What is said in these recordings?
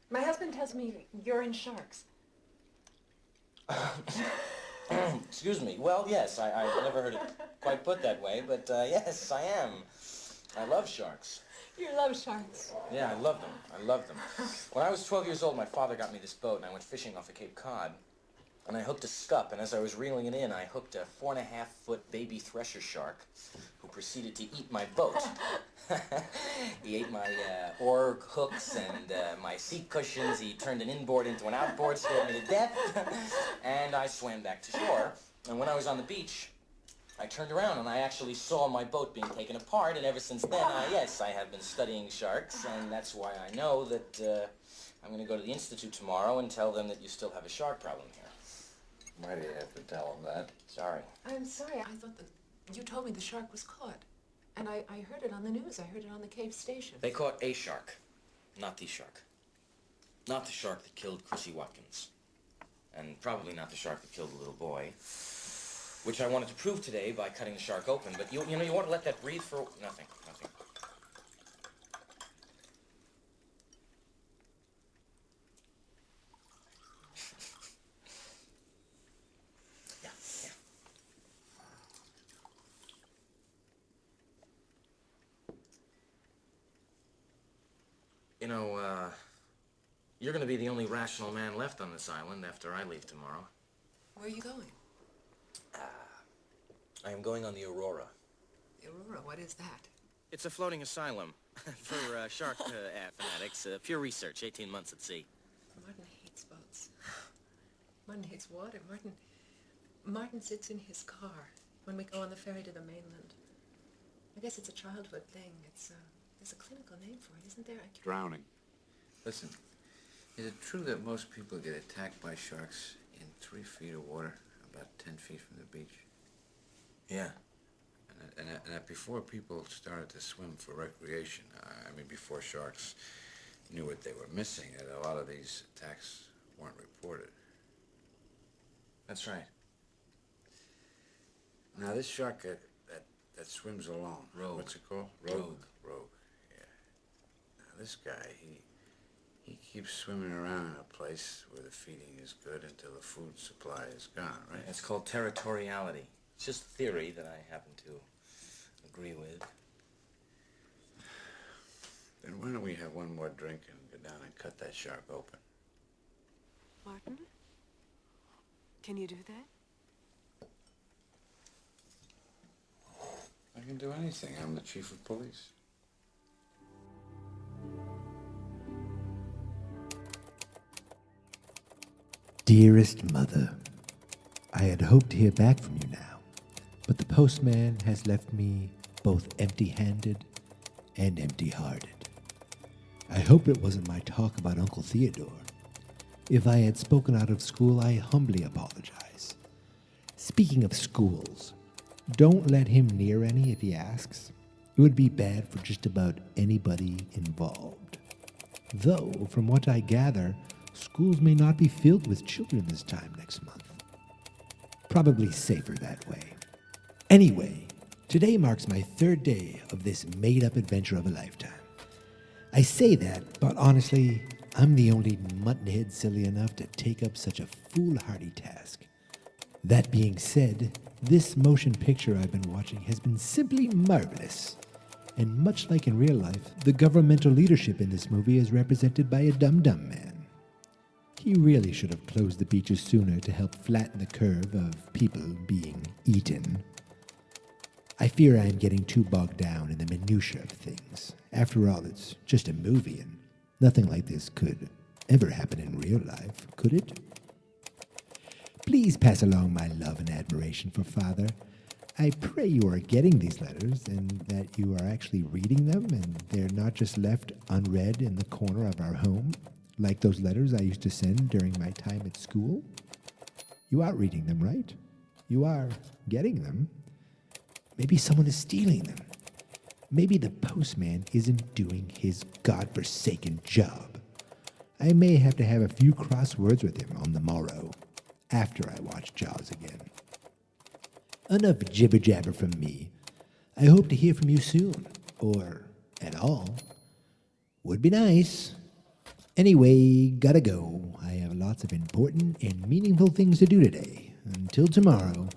My husband tells me you're in sharks. Excuse me. Well, yes, I've never heard it quite put that way, but yes, I am. I love sharks. You love sharks. Yeah, I love them. I love them. When I was 12 years old, my father got me this boat, and I went fishing off of Cape Cod. And I hooked a scup, and as I was reeling it in, I hooked a 4.5-foot baby thresher shark who proceeded to eat my boat. He ate my oar hooks and my seat cushions. He turned an inboard into an outboard, scared me to death. And I swam back to shore. And when I was on the beach, I turned around and I actually saw my boat being taken apart. And ever since then, yes, I have been studying sharks. And that's why I know that I'm going to go to the Institute tomorrow and tell them that you still have a shark problem here. Why do you have to tell them that? Sorry. I'm sorry. I thought that you told me the shark was caught. And I heard it on the news. I heard it on the Cave station. They caught a shark, not the shark. Not the shark that killed Chrissy Watkins. And probably not the shark that killed the little boy. Which I wanted to prove today by cutting the shark open. But you know, you want to let that breathe for... Nothing. You know, you're going to be the only rational man left on this island after I leave tomorrow. Where are you going? I am going on the Aurora. The Aurora, what is that? It's a floating asylum for shark fanatics. Pure research, 18 months at sea. Martin hates boats. Martin hates water. Martin sits in his car when we go on the ferry to the mainland. I guess it's a childhood thing. There's a clinical name for it, isn't there? Drowning. Listen, is it true that most people get attacked by sharks in 3 feet of water, about 10 feet from the beach? Yeah. And that before people started to swim for recreation, I mean before sharks knew what they were missing, that a lot of these attacks weren't reported. That's right. Now this shark that swims alone, Rogue. What's it called? Rogue. Rogue, yeah. Now this guy, he keeps swimming around in a place where the feeding is good until the food supply is gone, right? It's called territoriality. It's just a theory that I happen to agree with. Then why don't we have one more drink and go down and cut that shark open? Martin? Can you do that? I can do anything. I'm the chief of police. Dearest Mother, I had hoped to hear back from you now, but the postman has left me both empty-handed and empty-hearted. I hope it wasn't my talk about Uncle Theodore. If I had spoken out of school, I humbly apologize. Speaking of schools, don't let him near any if he asks. It would be bad for just about anybody involved. Though, from what I gather, schools may not be filled with children this time next month. Probably safer that way. Anyway, today marks my 3rd day of this made-up adventure of a lifetime. I say that, but honestly, I'm the only muttonhead silly enough to take up such a foolhardy task. That being said, this motion picture I've been watching has been simply marvelous. And much like in real life, the governmental leadership in this movie is represented by a dum-dum man. He really should have closed the beaches sooner to help flatten the curve of people being eaten. I fear I am getting too bogged down in the minutiae of things. After all, it's just a movie, and nothing like this could ever happen in real life, could it? Please pass along my love and admiration for Father. I pray you are getting these letters and that you are actually reading them and they're not just left unread in the corner of our home, like those letters I used to send during my time at school. You are reading them, right? You are getting them. Maybe someone is stealing them. Maybe the postman isn't doing his godforsaken job. I may have to have a few cross words with him on the morrow, after I watch Jaws again. Enough jibber-jabber from me. I hope to hear from you soon, or at all. Would be nice. Anyway, gotta go. I have lots of important and meaningful things to do today. Until tomorrow,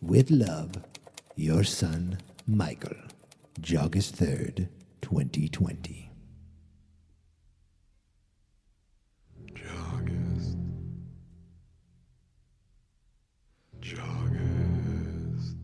with love, your son, Michael. JAWGUST 3rd, 2020. JAWGUST. JAWGUST.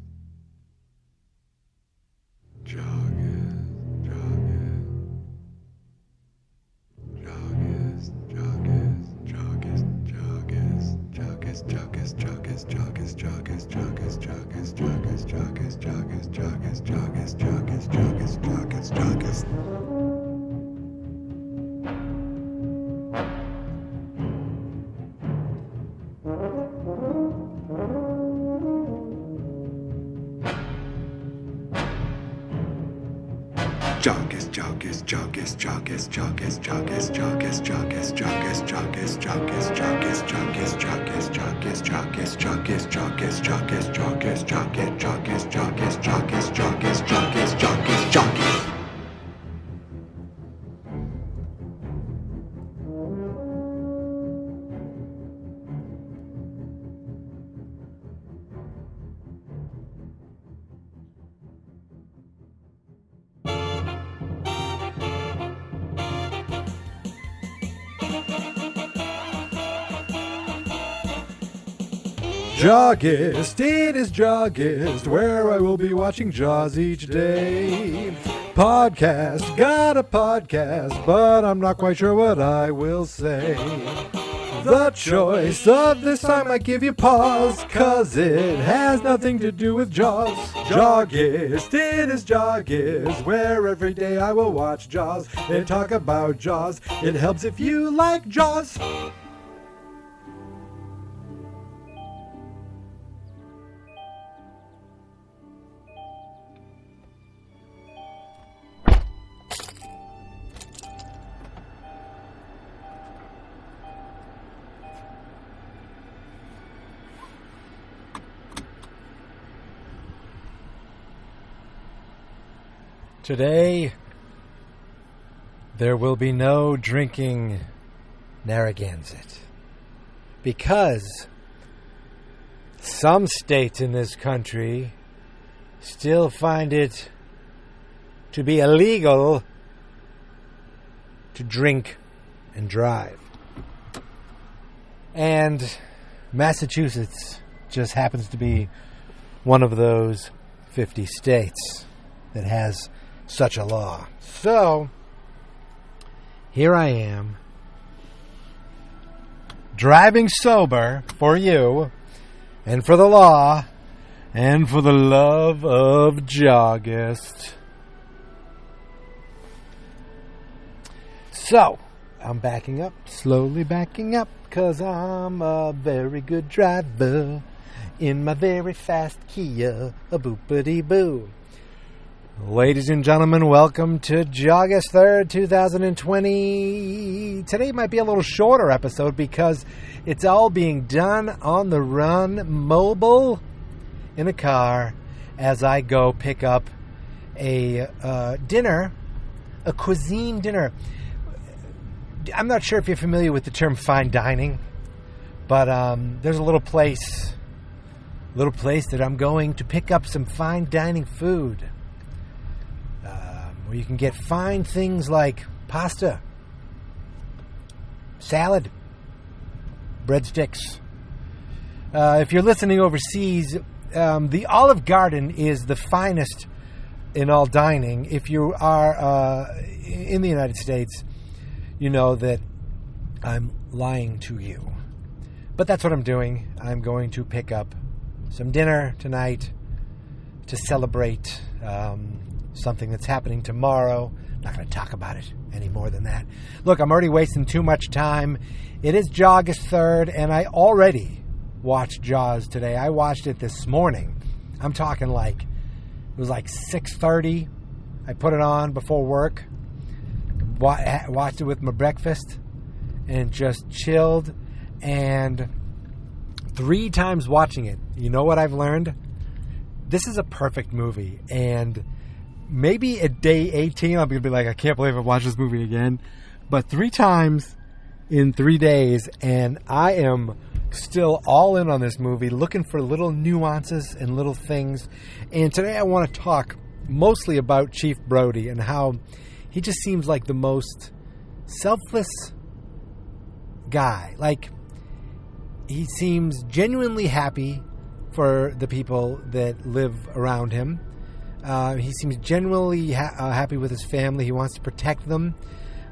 JAWGUST, it is JAWGUST, where I will be watching Jaws each day. Podcast, got a podcast, but I'm not quite sure what I will say. The choice of this time might give you pause, 'cause it has nothing to do with Jaws. JAWGUST, it is JAWGUST, where every day I will watch Jaws and talk about Jaws. It helps if you like Jaws. Today, there will be no drinking Narragansett, because some states in this country still find it to be illegal to drink and drive. And Massachusetts just happens to be one of those 50 states that has such a law. So, here I am, driving sober for you, and for the law, and for the love of JAWGUST. So, I'm backing up, slowly backing up, 'cause I'm a very good driver in my very fast Kia, a boopity-boo. Ladies and gentlemen, welcome to JAWGUST 3rd, 2020. Today might be a little shorter episode because it's all being done on the run, mobile, in a car, as I go pick up a dinner, a cuisine dinner. I'm not sure if you're familiar with the term fine dining, but there's a little place that I'm going to pick up some fine dining food. Where you can get fine things like pasta, salad, breadsticks. If you're listening overseas, the Olive Garden is the finest in all dining. If you are in the United States, you know that I'm lying to you. But that's what I'm doing. I'm going to pick up some dinner tonight to celebrate something that's happening tomorrow. I'm not going to talk about it any more than that. Look, I'm already wasting too much time. It is JAWGUST 3rd, and I already watched Jaws today. I watched it this morning. I'm talking like, it was like 6:30. I put it on before work, watched it with my breakfast, and just chilled. And 3 times watching it, you know what I've learned? This is a perfect movie, and maybe at day 18, I'm going to be like, I can't believe I watched this movie again. But 3 times, in 3 days, and I am still all in on this movie, looking for little nuances and little things. And today I want to talk mostly about Chief Brody and how he just seems like the most selfless guy. Like, he seems genuinely happy for the people that live around him. He seems genuinely happy with his family. He wants to protect them.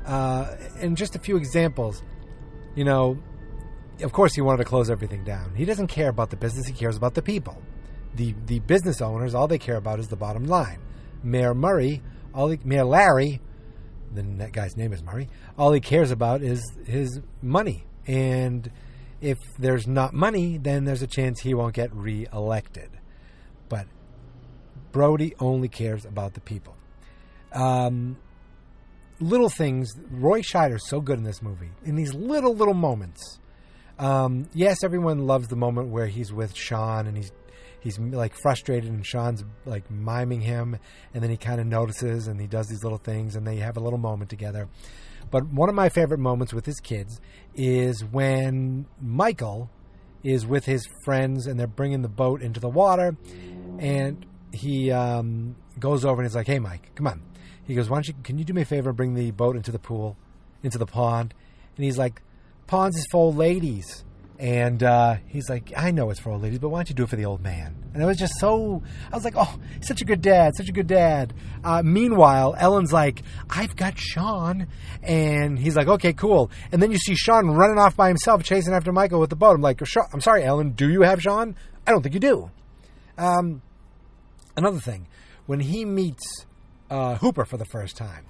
And just a few examples, you know, of course he wanted to close everything down. He doesn't care about the business. He cares about the people. The business owners, all they care about is the bottom line. Mayor Larry, that guy's name is Murray, all he cares about is his money. And if there's not money, then there's a chance he won't get reelected. But Brody only cares about the people. Little things. Roy Scheider's so good in this movie. In these little moments. Yes, everyone loves the moment where he's with Sean and he's like frustrated and Sean's like miming him, and then he kind of notices and he does these little things and they have a little moment together. But one of my favorite moments with his kids is when Michael is with his friends and they're bringing the boat into the water, and he goes over and he's like, "Hey, Mike, come on." He goes, can you do me a favor and bring the boat into the pool, into the pond? And he's like, "Ponds is for old ladies." And he's like, "I know it's for old ladies, but why don't you do it for the old man?" And it was just so, I was like, oh, such a good dad, such a good dad. Meanwhile, Ellen's like, "I've got Sean." And he's like, "Okay, cool." And then you see Sean running off by himself, chasing after Michael with the boat. I'm like, "I'm sorry, Ellen, do you have Sean?" I don't think you do. Another thing, when he meets Hooper for the first time,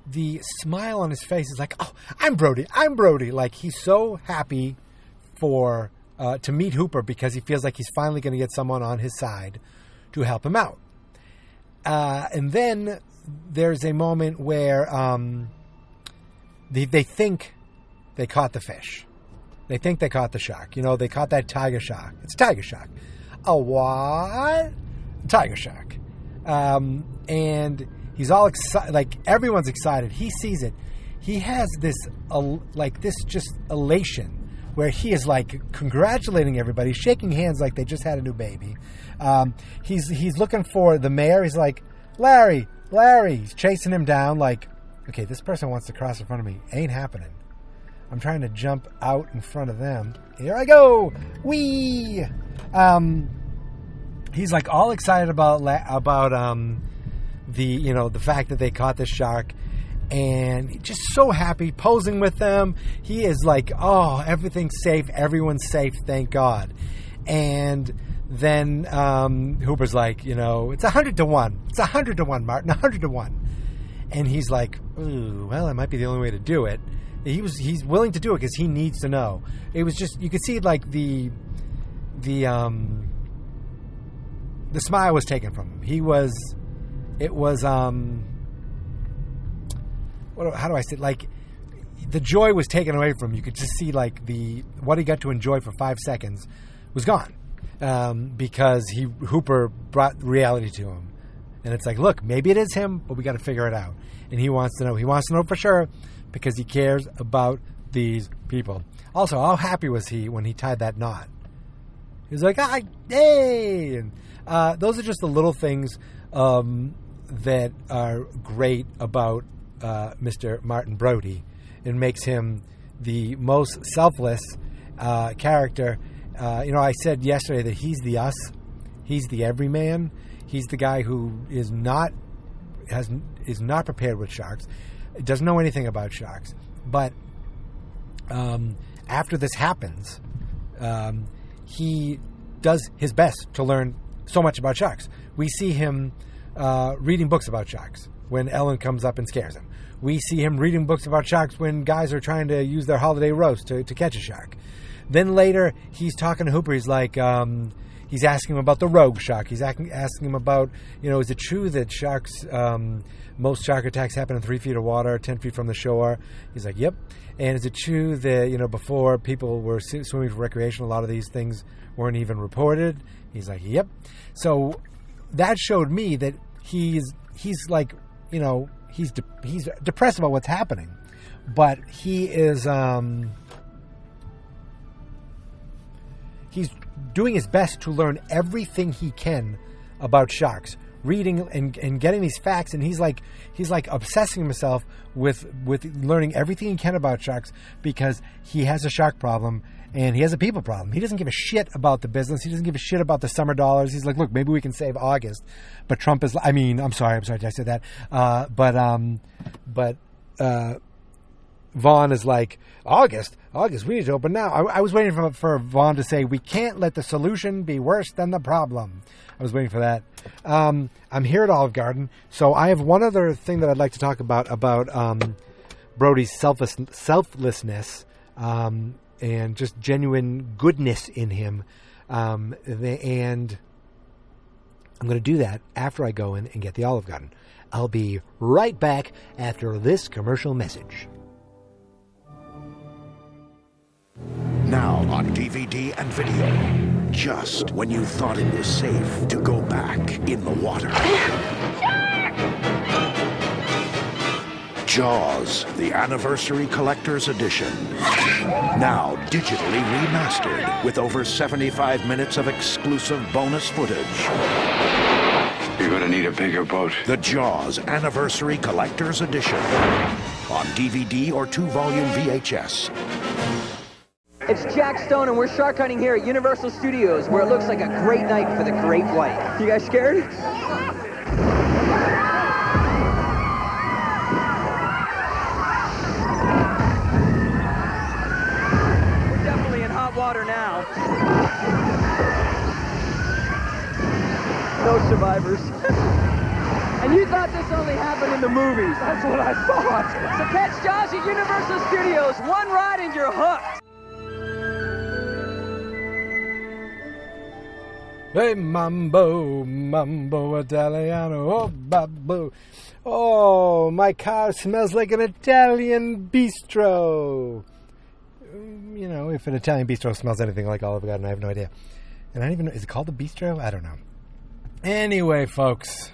the smile on his face is like, "Oh, I'm Brody. Like, he's so happy to meet Hooper because he feels like he's finally going to get someone on his side to help him out. And then there's a moment where they think they caught the fish. They think they caught the shark. You know, they caught that tiger shark. It's a tiger shark. A what? Tiger shark. And he's all excited. Like, everyone's excited. He sees it. He has this just elation where he is like congratulating everybody, shaking hands like they just had a new baby. He's looking for the mayor. He's like, Larry. He's chasing him down like, okay, this person wants to cross in front of me. Ain't happening. I'm trying to jump out in front of them. Here I go. Whee! He's like all excited about the fact that they caught the shark, and just so happy, posing with them. He is like, oh, everything's safe, everyone's safe, thank God. And then Hooper's like, it's 100 to 1. It's 100 to 1, Martin, 100 to 1. And he's like, ooh, well, that might be the only way to do it. He's willing to do it because he needs to know. It was just, you could see like the smile was taken from him. How do I say it? Like, the joy was taken away from him. You could just see like what he got to enjoy for 5 seconds was gone, because Hooper brought reality to him. And it's like, look, maybe it is him, but we got to figure it out. And he wants to know. He wants to know for sure because he cares about these people. Also, how happy was he when he tied that knot? He was like, hey! And those are just the little things that are great about Mr. Martin Brody. It makes him the most selfless character. I said yesterday that he's the us. He's the everyman. He's the guy who is not prepared with sharks, doesn't know anything about sharks. But after this happens, he does his best to learn so much about sharks. We see him reading books about sharks when Ellen comes up and scares him. We see him reading books about sharks when guys are trying to use their holiday roast to catch a shark. Then later, he's talking to Hooper. He's like, he's asking him about the rogue shark. He's asking him about, is it true that sharks, most shark attacks happen in 3 feet of water, 10 feet from the shore? He's like, yep. And is it true that, before people were swimming for recreation, a lot of these things weren't even reported? He's like, yep. So that showed me that he's like, he's depressed about what's happening. but he is he's doing his best to learn everything he can about sharks, reading and getting these facts, and he's like obsessing himself with learning everything he can about sharks because he has a shark problem and he has a people problem. He doesn't give a shit about the business. He doesn't give a shit about the summer dollars. He's like, look, maybe we can save August, but Trump is. I'm sorry, did I say that? But Vaughn is like, August, we need to open now. I was waiting for Vaughn to say, we can't let the solution be worse than the problem. I was waiting for that. I'm here at Olive Garden, so I have one other thing that I'd like to talk about Brody's selflessness and just genuine goodness in him. And I'm going to do that after I go in and get the Olive Garden. I'll be right back after this commercial message. Now on DVD and video. Just when you thought it was safe to go back in the water. Jaws, the Anniversary Collector's Edition. Now digitally remastered with over 75 minutes of exclusive bonus footage. You're gonna need a bigger boat. The Jaws Anniversary Collector's Edition. On DVD or 2-volume VHS. It's Jack Stone, and we're shark hunting here at Universal Studios, where it looks like a great night for the great white. You guys scared? We're definitely in hot water now. No survivors. And you thought this only happened in the movies. That's what I thought. So catch Jaws at Universal Studios. One ride and you're hooked. Hey, mambo Italiano, oh, babbo. Oh, my car smells like an Italian bistro. You know, if an Italian bistro smells anything like Olive Garden, I have no idea. And I don't even know, is it called a bistro? I don't know. Anyway, folks,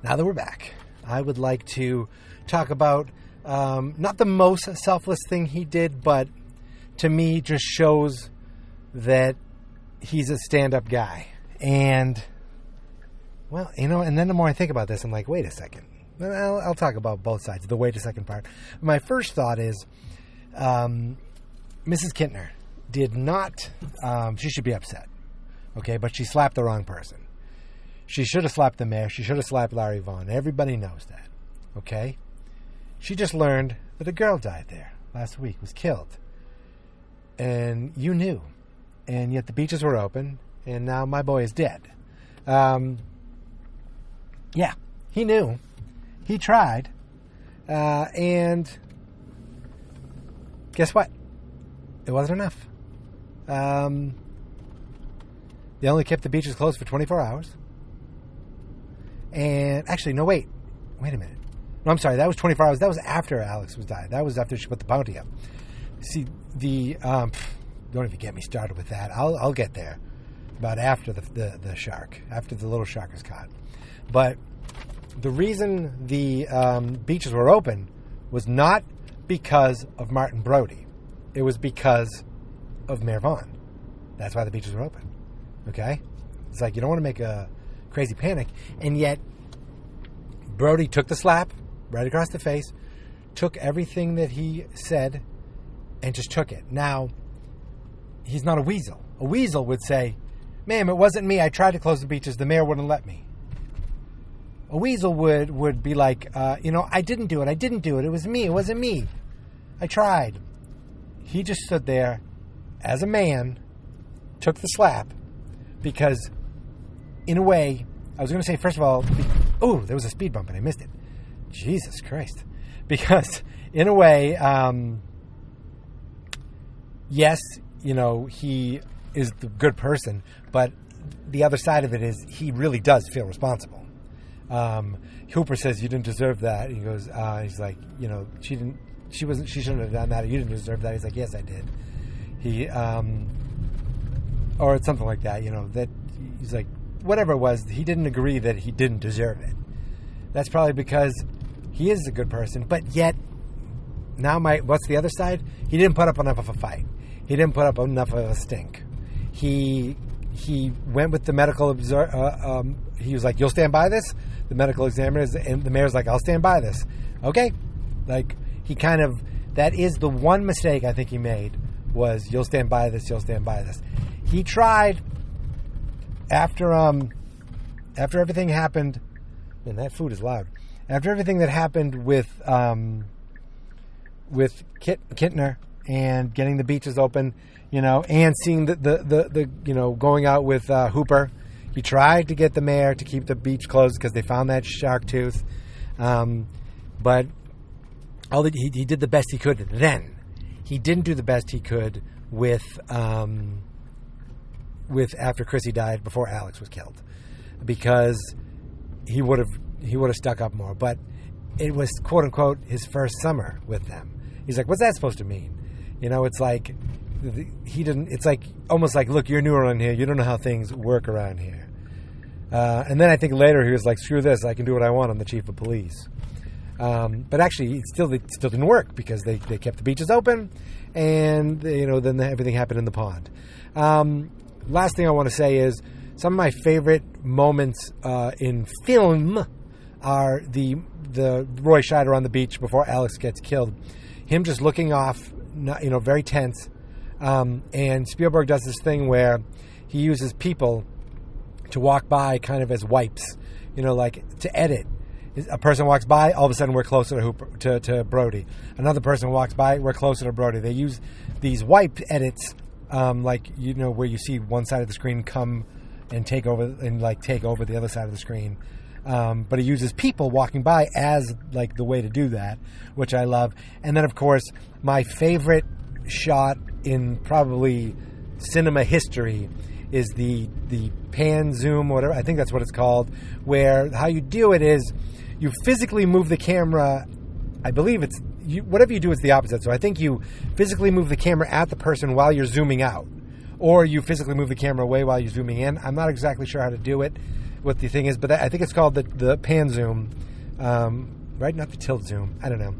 now that we're back, I would like to talk about not the most selfless thing he did, but to me just shows that he's a stand-up guy. And, well, you know, and then the more I think about this, I'm like, wait a second. I'll talk about both sides, the wait a second part. My first thought is Mrs. Kintner did not, she should be upset, okay, but she slapped the wrong person. She should have slapped the mayor. She should have slapped Larry Vaughn. Everybody knows that, okay? She just learned that a girl died there last week, was killed. And you knew. And yet the beaches were open, and now my boy is dead. Yeah, he knew. He tried. And guess what? It wasn't enough. They only kept the beaches closed for 24 hours. And actually, no, wait a minute. No, I'm sorry. That was 24 hours. That was after Alex was died. That was after she put the bounty up. See, don't even get me started with that. I'll get there. About after the shark, after the little shark is caught. But the reason the beaches were open was not because of Martin Brody. It was because of Mayor Vaughn. That's why the beaches were open. Okay? It's like you don't want to make a crazy panic. And yet, Brody took the slap right across the face, took everything that he said, and just took it. Now, he's not a weasel. A weasel would say, ma'am, it wasn't me. I tried to close the beaches. The mayor wouldn't let me. A weasel would be like, I didn't do it. It was me. It wasn't me. I tried. He just stood there as a man, took the slap, because in a way, I was going to say, first of all, there was a speed bump and I missed it. Jesus Christ. Because in a way, yes, he is the good person, but the other side of it is he really does feel responsible. Hooper says, you didn't deserve that. He goes, he's like, she shouldn't have done that. You didn't deserve that. He's like, yes, I did. Or it's something like that, that he's like, whatever it was, he didn't agree that he didn't deserve it. That's probably because he is a good person, but yet what's the other side? He didn't put up enough of a fight. He didn't put up enough of a stink. He went with the medical he was like, you'll stand by this? The medical examiner, and the mayor's like, I'll stand by this. Okay. Like, he kind of, that is the one mistake I think he made, was you'll stand by this, you'll stand by this. He tried, after everything happened, man, that food is loud. After everything that happened with Kittner and getting the beaches open, and seeing the going out with Hooper, he tried to get the mayor to keep the beach closed because they found that shark tooth. But he did the best he could then. He didn't do the best he could with after Chrissy died, before Alex was killed, because he would have stuck up more. But it was, quote unquote, his first summer with them. He's like, what's that supposed to mean? It's like he didn't. It's like almost like, look, you're new around here. You don't know how things work around here. And then I think later he was like, screw this. I can do what I want. I'm the chief of police. But actually, it still didn't work, because they kept the beaches open, and then everything happened in the pond. Last thing I want to say is some of my favorite moments in film are the Roy Scheider on the beach before Alex gets killed. Him just looking off, very tense. And Spielberg does this thing where he uses people to walk by kind of as wipes, like to edit. A person walks by, all of a sudden we're closer to Brody. Another person walks by, we're closer to Brody. They use these wipe edits, like, where you see one side of the screen come and take over the other side of the screen. But he uses people walking by as like the way to do that, which I love. And then, of course, my favorite shot in probably cinema history is the pan zoom, whatever, I think that's what it's called, where how you do it is you physically move the camera. I believe it's whatever you do is the opposite. So I think you physically move the camera at the person while you're zooming out, or you physically move the camera away while you're zooming in. I'm not exactly sure how to do it, what the thing is, but I think it's called the pan zoom, right? Not the tilt zoom. I don't know.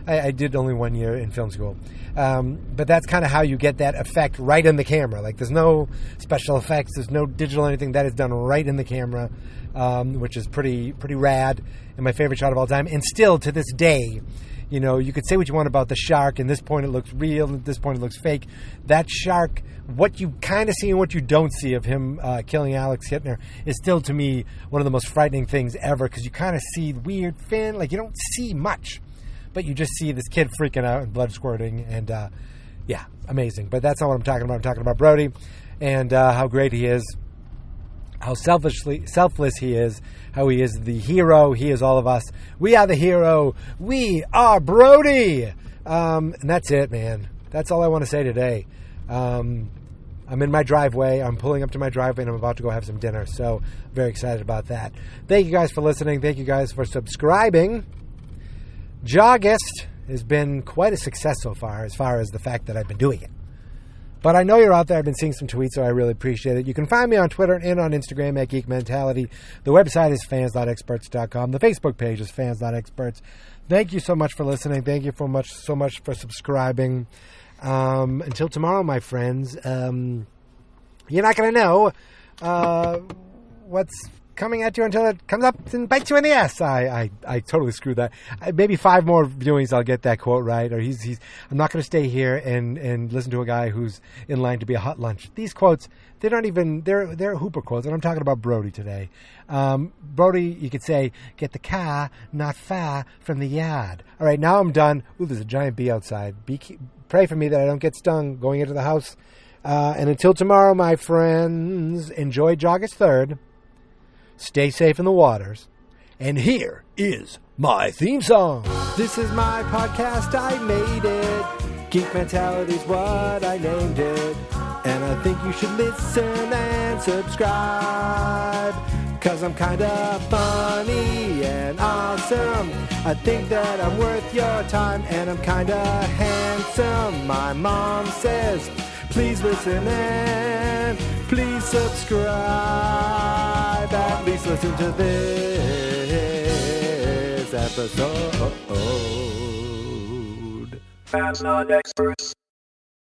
I did only 1 year in film school. But that's kind of how you get that effect right in the camera. Like, there's no special effects, there's no digital anything. That is done right in the camera, which is pretty rad, and my favorite shot of all time. And still, to this day, you could say what you want about the shark. In this point, it looks real. At this point, it looks fake. That shark, what you kind of see and what you don't see of him killing Alex Hittner is still, to me, one of the most frightening things ever, because you kind of see weird fin. Like, you don't see much, but you just see this kid freaking out and blood squirting, and yeah, amazing. But that's not what I'm talking about. I'm talking about Brody and how great he is, how selfless he is, how he is the hero. He is all of us. We are the hero. We are Brody. And that's it, man. That's all I want to say today. I'm in my driveway. I'm pulling up to my driveway, and I'm about to go have some dinner. So very excited about that. Thank you guys for listening. Thank you guys for subscribing. JAWGUST has been quite a success so far, as the fact that I've been doing it. But I know you're out there. I've been seeing some tweets, so I really appreciate it. You can find me on Twitter and on Instagram at Geek Mentality. The website is fans.experts.com. The Facebook page is fans.experts. Thank you so much for listening. Thank you so much for subscribing. Until tomorrow, my friends, you're not going to know what's coming at you until it comes up and bites you in the ass. I totally screwed that. Maybe 5 more viewings I'll get that quote right. Or I'm not going to stay here and listen to a guy who's in line to be a hot lunch. These quotes, they're Hooper quotes, and I'm talking about Brody today. Brody, you could say, get the car not far from the yard. All right, now I'm done. Ooh, there's a giant bee outside. Pray for me that I don't get stung going into the house. And until tomorrow, my friends, enjoy August 3rd. Stay safe in the waters. And here is my theme song. This is my podcast. I made it. Geek Mentality's what I named it. And I think you should listen and subscribe. 'Cause I'm kinda funny and awesome. I think that I'm worth your time. And I'm kinda handsome. My mom says, please listen and please subscribe. At least listen to this episode. Fans not experts.